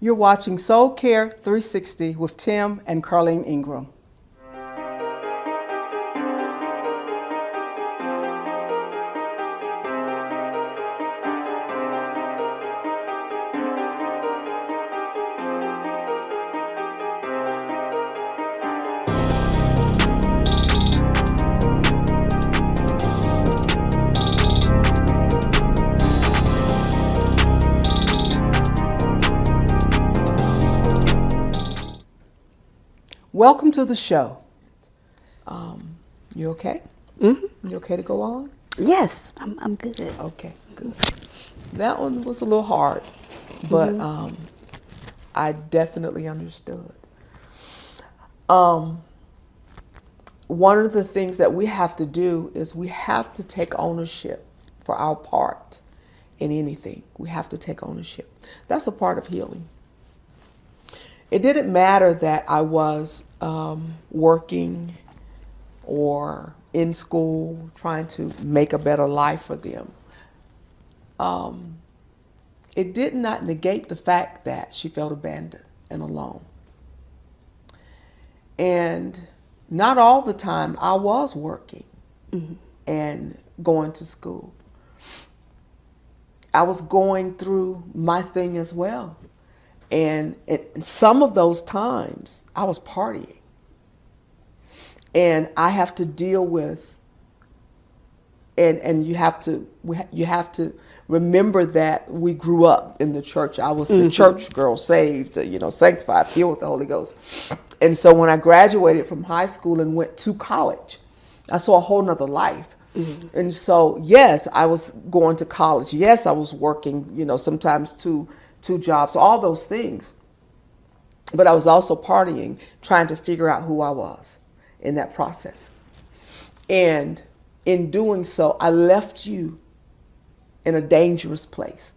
You're watching Soul Care 360 with Tim and Carlene Ingram. Welcome to the show. You okay? Mm-hmm. You okay to go on? Yes, I'm good. Okay, good. That one was a little hard, but I definitely understood. One of the things that we have to do is we have to take ownership for our part in anything. We have to take ownership. That's a part of healing. It didn't matter that I was working or in school trying to make a better life for them. It did not negate the fact that she felt abandoned and alone. And not all the time I was working and going to school. I was going through my thing as well. And some of those times I was partying. And I have to deal with, and you have to remember that we grew up in the church. I was the church girl, saved, sanctified, filled with the Holy Ghost. And so when I graduated from high school and went to college, I saw a whole nother life. And so, yes, I was going to college. Yes, I was working, sometimes two jobs, all those things. But I was also partying, trying to figure out who I was in that process. And in doing so, I left you in a dangerous place,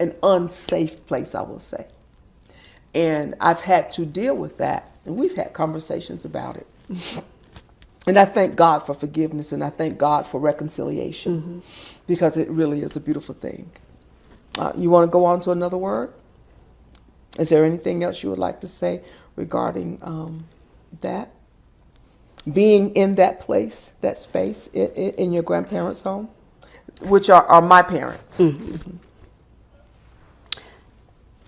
an unsafe place, I will say. And I've had to deal with that, and we've had conversations about it. And I thank God for forgiveness, and I thank God for reconciliation, because it really is a beautiful thing. You want to go on to another word? Is there anything else you would like to say regarding that? Being in that place, that space, in your grandparents' home, which are my parents.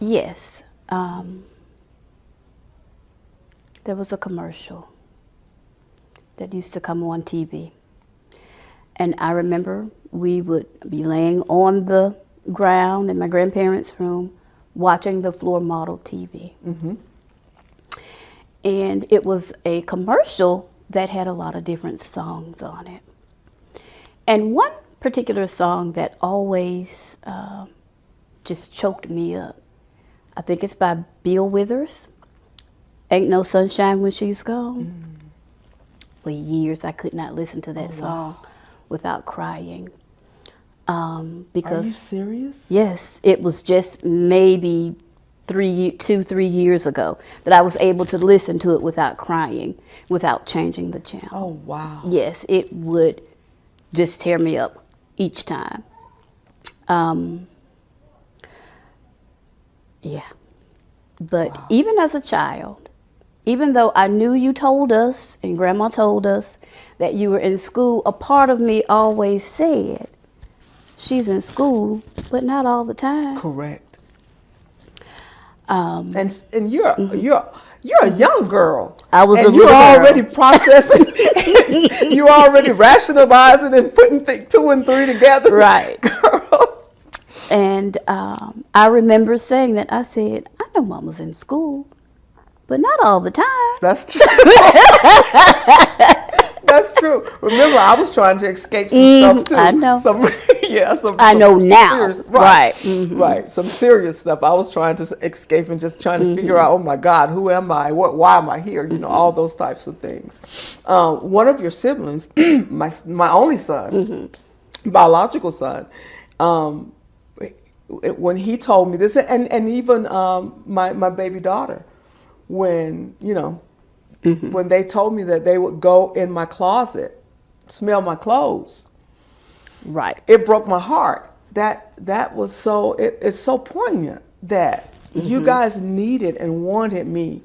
Yes. There was a commercial that used to come on TV. And I remember we would be laying on the ground in my grandparents' room watching the floor model TV. And it was a commercial that had a lot of different songs on it. And one particular song that always just choked me up, I think it's by Bill Withers, Ain't No Sunshine When She's Gone. For years I could not listen to that song without crying. Because, are you serious? Yes, it was just maybe 2-3 years ago that I was able to listen to it without crying, without changing the channel. Oh, wow. Yes, it would just tear me up each time. But even as a child, even though I knew you told us and Grandma told us that you were in school, a part of me always said, she's in school, but not all the time. Correct. And you're a young girl. I was and a little girl. You're already processing. You're already rationalizing and putting 2 and 3 together. Right. Girl. And I remember saying that. I said, I know Mama's in school, but not all the time. That's true. That's true. Remember, I was trying to escape some stuff too. I know. I know now. Serious, right. Right. Some serious stuff. I was trying to escape and just trying to figure out, oh my God, who am I? Why am I here? All those types of things. One of your siblings, my only son, biological son, when he told me this, and even my baby daughter, when when they told me that they would go in my closet, smell my clothes, right, it broke my heart. That was so, it's so poignant that You guys needed and wanted me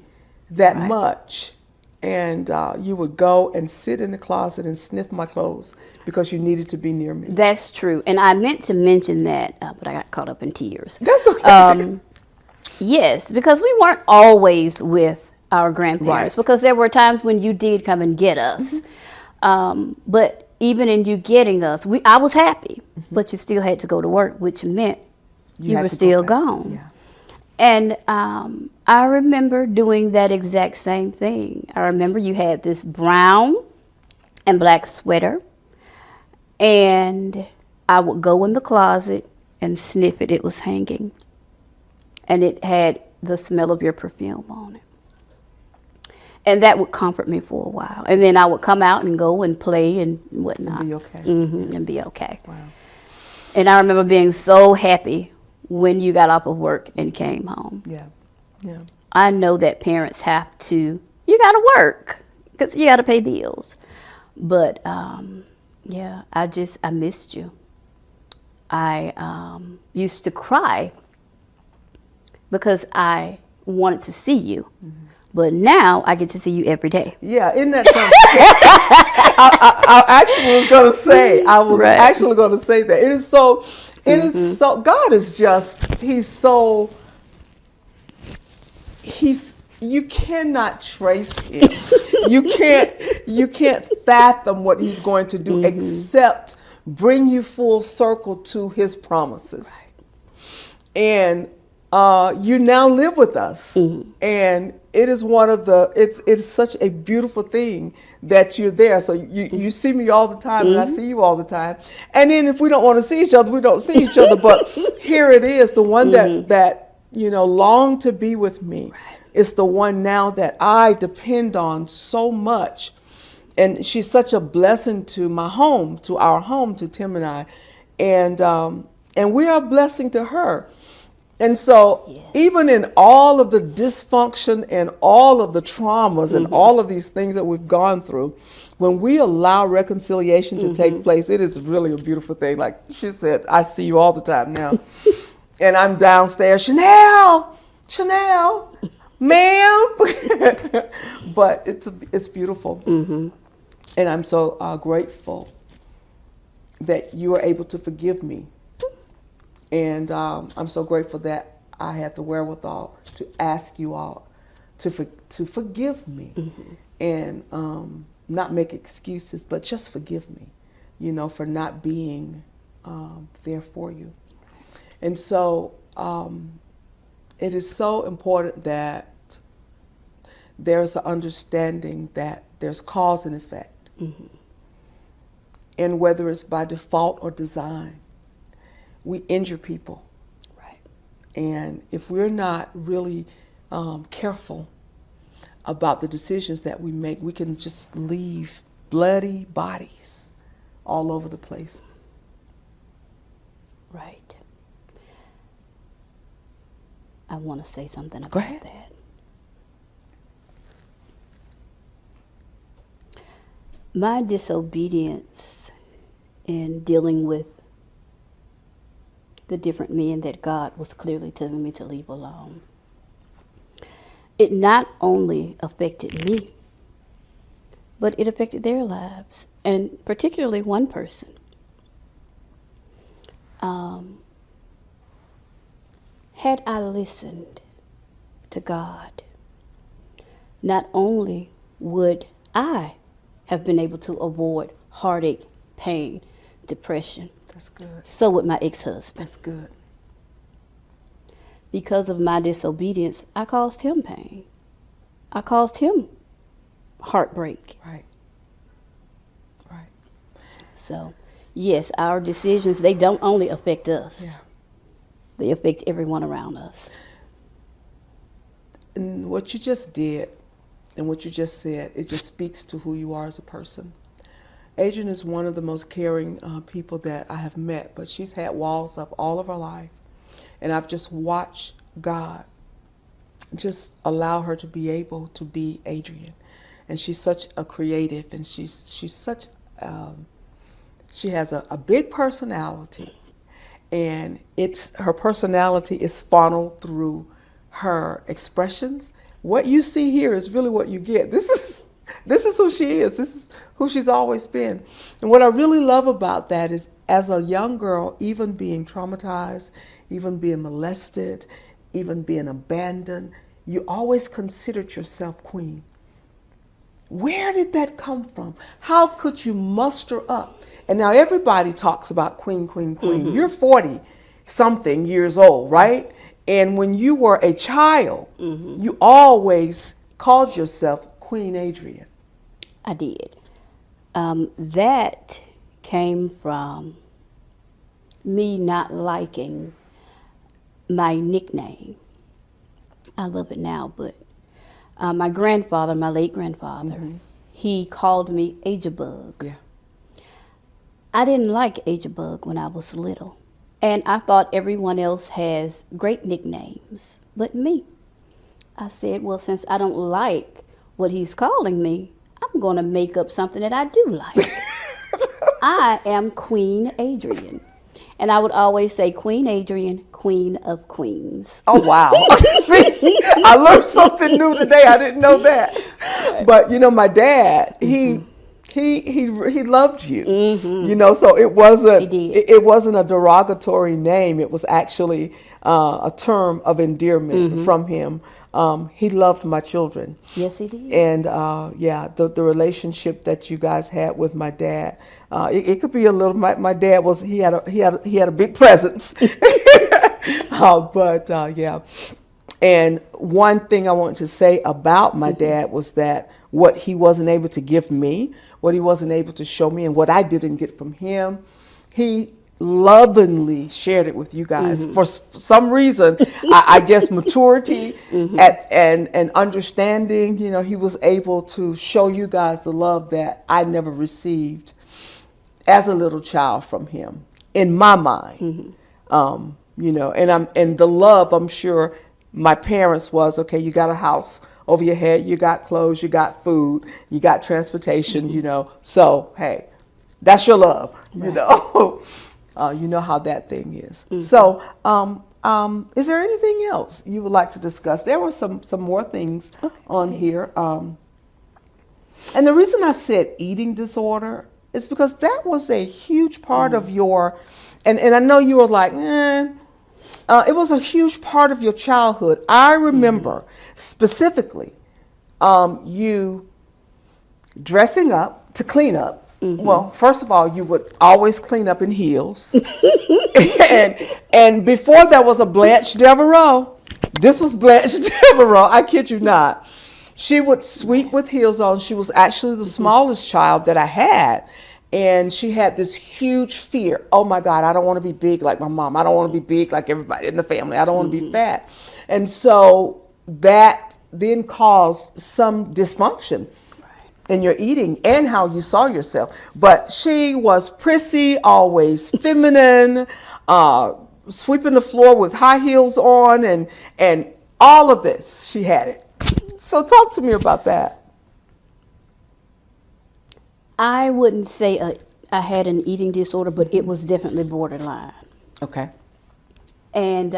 that Right. much. And you would go and sit in the closet and sniff my clothes because you needed to be near me. That's true. And I meant to mention that, but I got caught up in tears. That's okay. Yes, because we weren't always with our grandparents, Right. because there were times when you did come and get us. But even in you getting us, I was happy, but you still had to go to work, which meant you had were to go still back. gone. Yeah. And I remember doing that exact same thing. I remember you had this brown and black sweater, and I would go in the closet and sniff it. It was hanging, and it had the smell of your perfume on it. And that would comfort me for a while. And then I would come out and go and play and whatnot. Be okay. And be okay. Wow. And I remember being so happy when you got off of work and came home. Yeah. Yeah. I know that parents have to, you got to work because you got to pay bills. But yeah, I missed you. I used to cry because I wanted to see you. But now I get to see you every day. Yeah, isn't that something? I actually was going to say, Right. actually going to say that. It is so, God is just, you cannot trace him. you can't fathom what he's going to do except bring you full circle to his promises. And you now live with us. And it is it's such a beautiful thing that you're there. So you see me all the time and I see you all the time. And then if we don't want to see each other, we don't see each other. But here it is, the one that long to be with me. It's the one now that I depend on so much. And she's such a blessing to my home, to our home, to Tim and I. And we are a blessing to her. And so even in all of the dysfunction and all of the traumas and all of these things that we've gone through, when we allow reconciliation to take place, it is really a beautiful thing. Like she said, I see you all the time now. And I'm downstairs, Chanel, ma'am. But it's beautiful. And I'm so grateful that you are able to forgive me. And I'm so grateful that I had the wherewithal to ask you all to forgive me and not make excuses, but just forgive me, for not being there for you. And so it is so important that there's an understanding that there's cause and effect. And whether it's by default or design, we injure people. Right. And if we're not really careful about the decisions that we make, we can just leave bloody bodies all over the place. Right. I want to say something Go about ahead. that. My disobedience in dealing with the different men that God was clearly telling me to leave alone, it not only affected me, but it affected their lives, and particularly one person. Had I listened to God, not only would I have been able to avoid heartache, pain, depression, That's good. so would my ex-husband. That's good. Because of my disobedience, I caused him pain. I caused him heartbreak. Right. Right. So, yes, our decisions, they don't only affect us. Yeah. They affect everyone around us. And what you just did and what you just said, it just speaks to who you are as a person. Adrienne is one of the most caring people that I have met, but she's had walls up all of her life. And I've just watched God just allow her to be able to be Adrienne. And she's such a creative, and she's such, she has a big personality. And her personality is funneled through her expressions, what you see here is really what you get. This is who she is. This is who she's always been. And what I really love about that is, as a young girl, even being traumatized, even being molested, even being abandoned, you always considered yourself queen. Where did that come from? How could you muster up? And now everybody talks about queen, queen, queen. Mm-hmm. You're 40 something years old, right? And when you were a child, mm-hmm. you always called yourself Queen Adrienne. I did. That came from me not liking my nickname. I love it now, but my grandfather, my late grandfather, mm-hmm. he called me Aja-Bug. Yeah. I didn't like Aja-Bug when I was little. And I thought everyone else has great nicknames, but me. I said, well, since I don't like what he's calling me, I'm going to make up something that I do like. I am Queen Adrienne. And I would always say, Queen Adrienne, Queen of Queens. Oh, wow. See, I learned something new today. I didn't know that. Right. But, you know, my dad, mm-hmm. He loved you, mm-hmm. you know, so it wasn't a derogatory name. It was actually a term of endearment mm-hmm. from him. He loved my children. Yes, he did. And the relationship that you guys had with my dad, it could be a little. My dad was he had a big presence, but yeah. And one thing I wanted to say about my mm-hmm. dad was that what he wasn't able to give me, what he wasn't able to show me, and what I didn't get from him, he lovingly shared it with you guys. Mm-hmm. For some reason, I guess maturity mm-hmm. and understanding, you know, he was able to show you guys the love that I never received as a little child from him, in my mind. Mm-hmm. You know, and the love, I'm sure my parents was, okay, you got a house over your head, you got clothes, you got food, you got transportation, mm-hmm. you know, so hey, that's your love, right. You know. You know how that thing is. Mm-hmm. So is there anything else you would like to discuss? There were some more things on here. And the reason I said eating disorder is because that was a huge part of your, and I know you were like, it was a huge part of your childhood. I remember specifically you dressing up to clean up. Mm-hmm. Well, first of all, you would always clean up in heels. and before there was a Blanche Devereaux, this was Blanche Devereaux, I kid you not. She would sweep with heels on. She was actually the smallest child that I had. And she had this huge fear. Oh my God, I don't want to be big like my mom. I don't want to be big like everybody in the family. I don't want to be fat. And so that then caused some dysfunction in your eating and how you saw yourself. But she was prissy, always feminine, sweeping the floor with high heels on, and all of this, she had it. So talk to me about that. I wouldn't say I had an eating disorder, but it was definitely borderline. Okay. And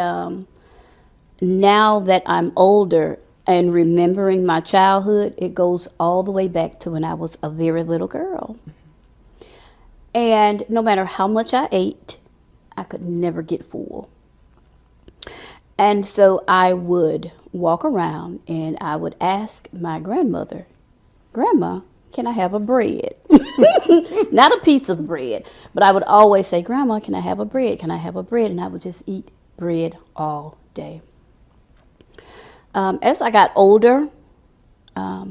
now that I'm older and remembering my childhood, it goes all the way back to when I was a very little girl. And no matter how much I ate, I could never get full. And so I would walk around and I would ask my grandmother, Grandma, can I have a bread? Not a piece of bread, but I would always say, Grandma, can I have a bread? Can I have a bread? And I would just eat bread all day. As I got older, I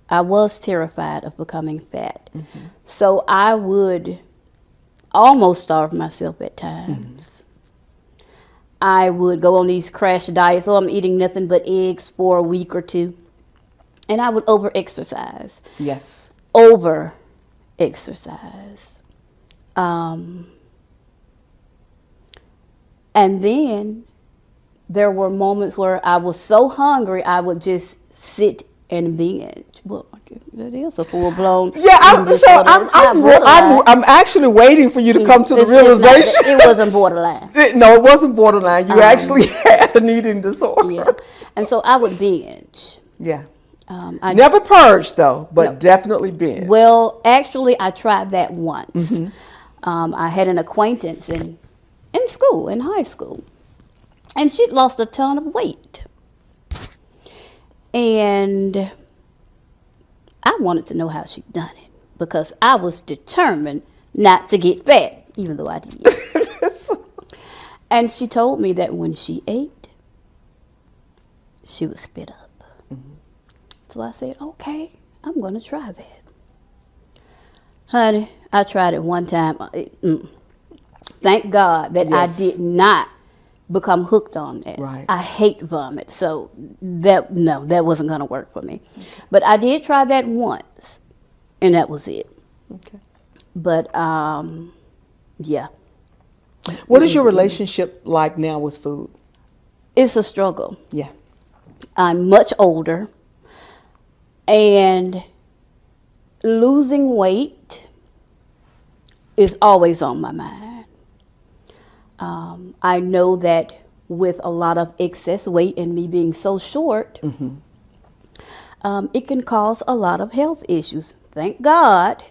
was terrified of becoming fat. Mm-hmm. So I would almost starve myself at times. Mm-hmm. I would go on these crash diets. Oh, I'm eating nothing but eggs for a week or two. And I would over-exercise. Yes. Over-exercise. And then there were moments where I was so hungry, I would just sit and binge. Well, that is a full blown. Yeah, I'm actually waiting for you to come to the realization. It wasn't borderline. No, it wasn't borderline. You actually had an eating disorder. Yeah, and so I would binge. Yeah. I Never purged though, but definitely binge. Well, actually, I tried that once. I had an acquaintance in school, in high school, and she'd lost a ton of weight. And I wanted to know how she'd done it because I was determined not to get fat, even though I did. And she told me that when she ate, she would spit up. So I said, okay, I'm going to try that. Honey, I tried it one time. Thank God that I did not become hooked on that. Right. I hate vomit, so that wasn't going to work for me. But I did try that once, and that was it. Okay. But yeah. What is your relationship like now with food? It's a struggle. Yeah. I'm much older, and losing weight is always on my mind. I know that with a lot of excess weight and me being so short, it can cause a lot of health issues. Thank God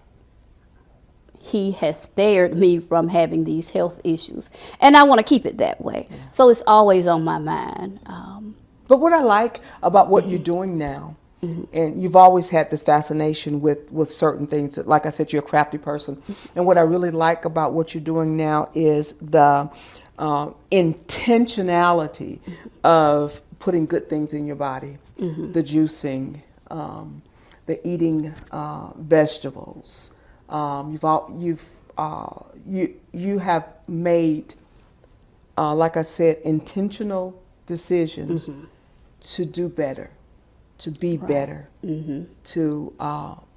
He has spared me from having these health issues. And I want to keep it that way. Yeah. So it's always on my mind. But what I like about what you're doing now, and you've always had this fascination with certain things. Like I said, you're a crafty person. And what I really like about what you're doing now is the intentionality of putting good things in your body, the juicing, the eating vegetables. You have made, like I said, intentional decisions to do better, to be better, to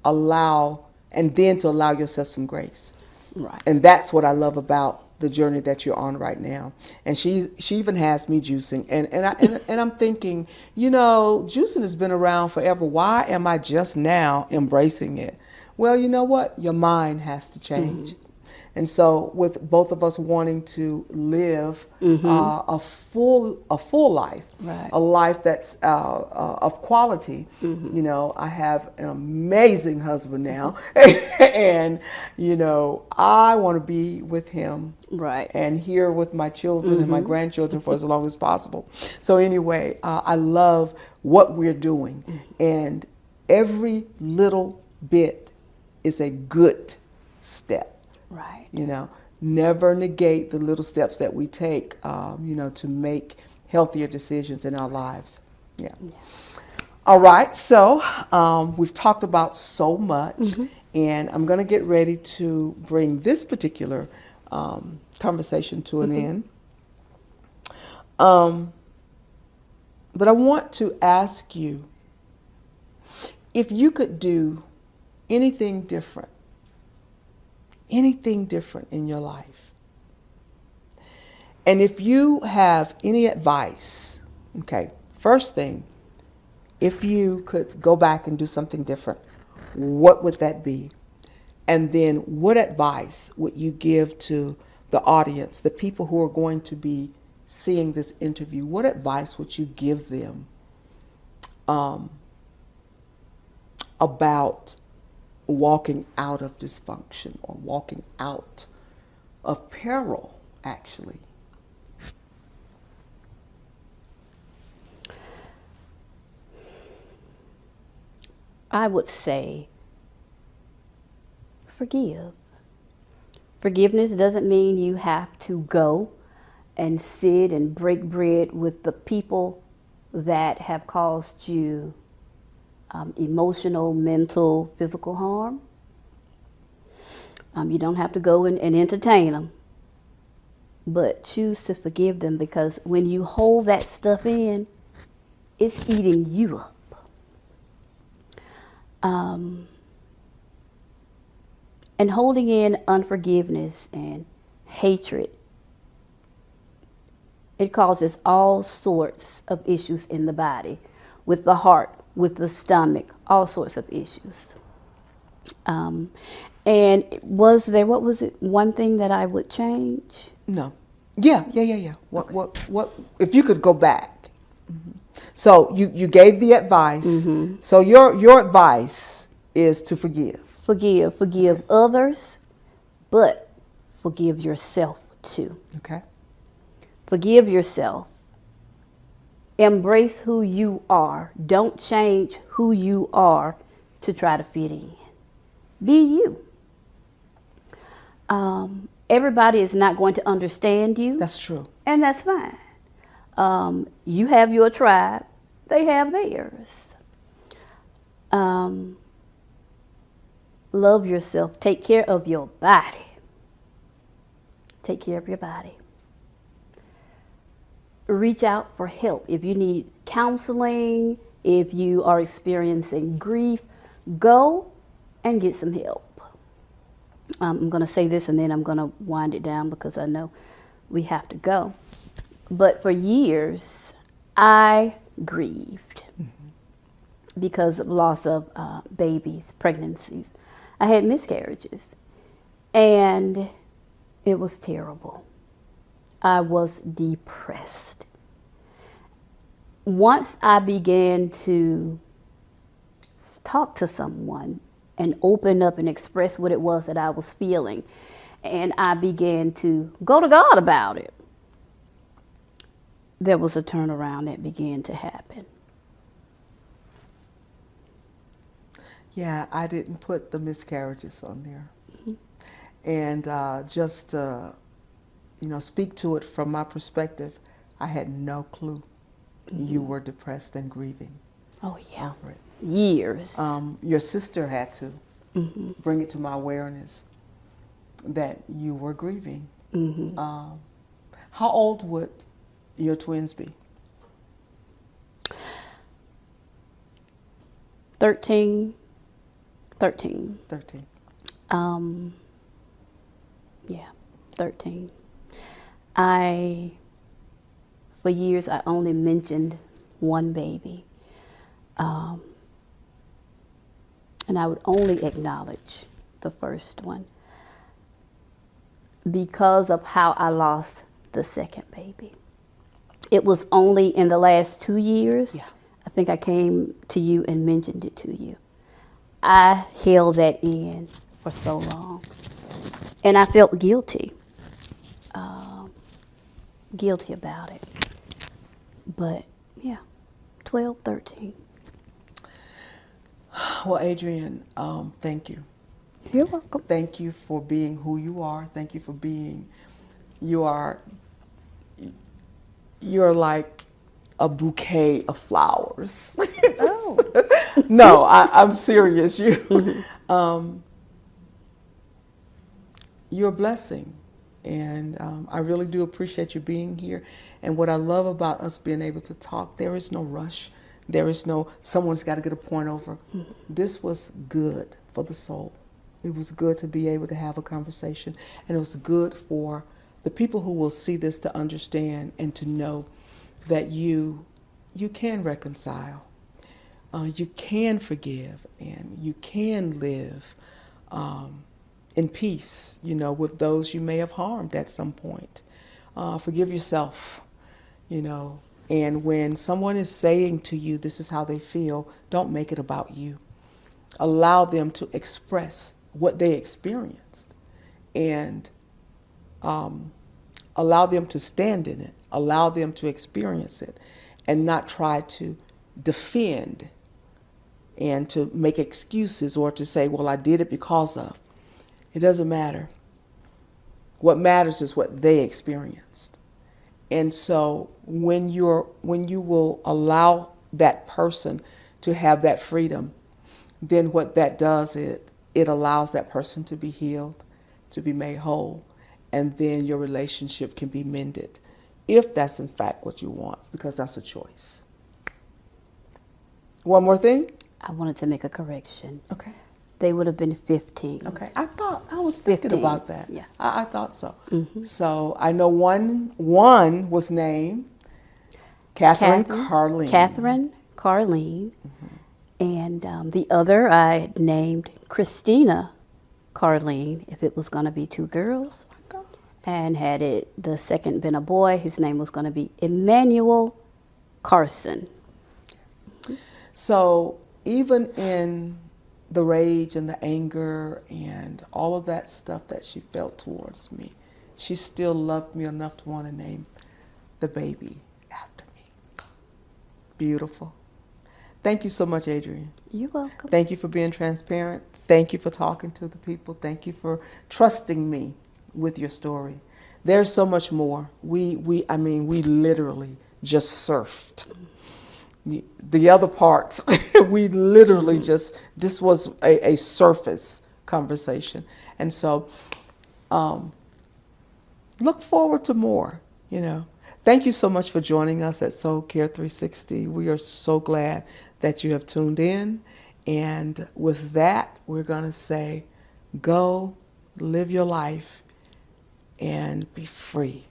allow yourself some grace. Right. And that's what I love about the journey that you're on right now. And she even has me juicing, and I'm thinking, juicing has been around forever. Why am I just now embracing it? Well, you know what? Your mind has to change. And so with both of us wanting to live a full life, right, a life that's of quality, I have an amazing husband now, and I want to be with him, right, and here with my children and my grandchildren for as long as possible. So anyway, I love what we're doing, and every little bit is a good step. Right. Never negate the little steps that we take, to make healthier decisions in our lives. Yeah. All right. So we've talked about so much, and I'm going to get ready to bring this particular conversation to an end. But I want to ask you if you could do anything different in your life. And if you have any advice, okay, first thing, if you could go back and do something different, what would that be? And then what advice would you give to the audience, the people who are going to be seeing this interview? What advice would you give them about walking out of dysfunction or walking out of peril, actually? I would say forgive. Forgiveness doesn't mean you have to go and sit and break bread with the people that have caused you emotional, mental, physical harm. You don't have to go and entertain them, but choose to forgive them, because when you hold that stuff in, it's eating you up. And holding in unforgiveness and hatred, it causes all sorts of issues in the body, with the heart, with the stomach, all sorts of issues. And was there, what was it, one thing that I would change? No. Yeah. What, if you could go back. So you gave the advice. So your advice is to forgive. Forgive others, but forgive yourself too. Okay. Forgive yourself. Embrace who you are. Don't change who you are to try to fit in. Be you. Everybody is not going to understand you. That's true. And that's fine. You have your tribe. They have theirs. Love yourself. Take care of your body. Take care of your body. Reach out for help. If you need counseling, if you are experiencing grief, go and get some help. I'm going to say this and then I'm going to wind it down because I know we have to go. But for years, I grieved because of loss of babies, pregnancies. I had miscarriages, and it was terrible. I was depressed. Once I began to talk to someone and open up and express what it was that I was feeling, and I began to go to God about it, there was a turnaround that began to happen. Yeah, I didn't put the miscarriages on there. And just, speak to it from my perspective, I had no clue you were depressed and grieving. Oh, yeah. Over it. Years. Your sister had to bring it to my awareness that you were grieving. How old would your twins be? 13. 13. Yeah, 13. For years, I only mentioned one baby. And I would only acknowledge the first one because of how I lost the second baby. It was only in the last 2 years, I think I came to you and mentioned it to you. I held that in for so long. And I felt guilty. Guilty about it. But, yeah, 12, 13. Well, Adrienne, thank you. You're welcome. Thank you for being who you are. Thank you for being, you're like a bouquet of flowers. Oh. No, I'm serious. You're a blessing. And I really do appreciate you being here. And what I love about us being able to talk, there is no rush. There is no, someone's got to get a point over. This was good for the soul. It was good to be able to have a conversation. And it was good for the people who will see this to understand and to know that you can reconcile. You can forgive, and you can live in peace, with those you may have harmed at some point. Forgive yourself, and when someone is saying to you, this is how they feel, don't make it about you. Allow them to express what they experienced, and allow them to stand in it. Allow them to experience it, and not try to defend and to make excuses or to say, well, I did it because of. It doesn't matter. What matters is what they experienced. And so when you will allow that person to have that freedom, then what that does is it allows that person to be healed, to be made whole, and then your relationship can be mended, if that's in fact what you want, because that's a choice. One more thing? I wanted to make a correction. Okay. They would have been 15. Okay. I was thinking 15. about that. Yeah. I thought so. So I know one was named Catherine Carlene. Catherine Carlene. And the other I named Christina Carlene, if it was going to be two girls. And had it the second been a boy, his name was going to be Emmanuel Carson. So even in the rage and the anger and all of that stuff that she felt towards me, she still loved me enough to want to name the baby after me. Beautiful. Thank you so much, Adrienne. You're welcome. Thank you for being transparent. Thank you for talking to the people. Thank you for trusting me with your story. There's so much more. We literally just surfed. The other parts, we literally just, this was a surface conversation. And so look forward to more, you know. Thank you so much for joining us at Soul Care 360. We are so glad that you have tuned in. And with that, we're going to say, go live your life and be free.